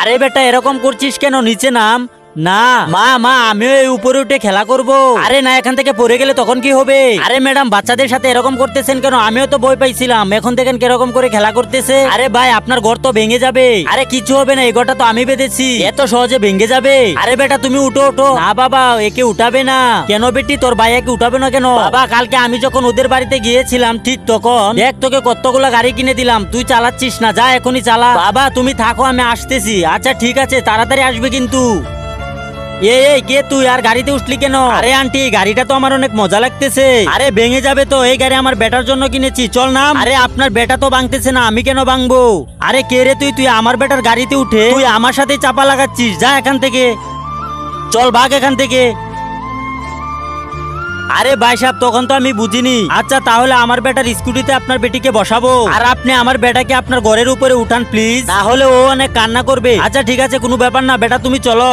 আরে বেটা এরকম করছিস কেন, নিচে নাম। না মা মা আমিও এই উপরে উঠে খেলা করব। আরে না, এখান থেকে পড়ে গেলে তখন কি হবে? আরে ম্যাডাম বাচ্চাদের সাথে এরকম করতেছেন কেন? আমিও তো ভয় পাইছিলাম, এখন দেখেন কিরকম করে খেলা করতেছে। আরে ভাই আপনার ঘর তো ভেঙে যাবে। আরে কিছু হবে না, এই ঘরটা তো আমি বেঁধেছি, এত সহজে ভেঙে যাবে? আরে বেটা তুমি উঠো উঠো। না বাবা একে উঠাবে না। কেন বেটি তোর ভাই একে উঠাবে না কেন? বাবা কালকে আমি যখন ওদের বাড়িতে গিয়েছিলাম ঠিক তখন দেখ তোকে কতগুলো গাড়ি কিনে দিলাম, তুই চালাচ্ছিস না, যা এখনই চালা। বাবা তুমি থাকো আমি আসতেছি। আচ্ছা ঠিক আছে তাড়াতাড়ি আসবে কিন্তু। এই কে তুই, আর গাড়িতে উঠলি কেন? আরে আন্টি গাড়িটা তো আমার অনেক মজা লাগতেছে। আরে ভেঙে যাবে তো, এই গাড়ি আমার বেটার জন্য কিনেছি, চল নাম। আরে আপনার বেটা তো ভাঙতেছে না, আমি কেন ভাঙবো? আরে কে রে তুই? তুই আমার বেটার গাড়িতে উঠে তুই আমার সাথে চাপা লাগাচ্ছিস, যা এখান থেকে, চল ভাগ এখান থেকে। আরে ভাই সাহেব তখন তো আমি বুঝিনি। আচ্ছা তাহলে আমার বেটার স্কুটিতে আপনার বেটিকে বসাবো, আর আপনি আমার বেটাকে আপনার ঘরের উপরে উঠান প্লিজ, না হলে ও অনেক কান্না করবে। আচ্ছা ঠিক আছে কোনো ব্যাপার না, বেটা তুমি চলো।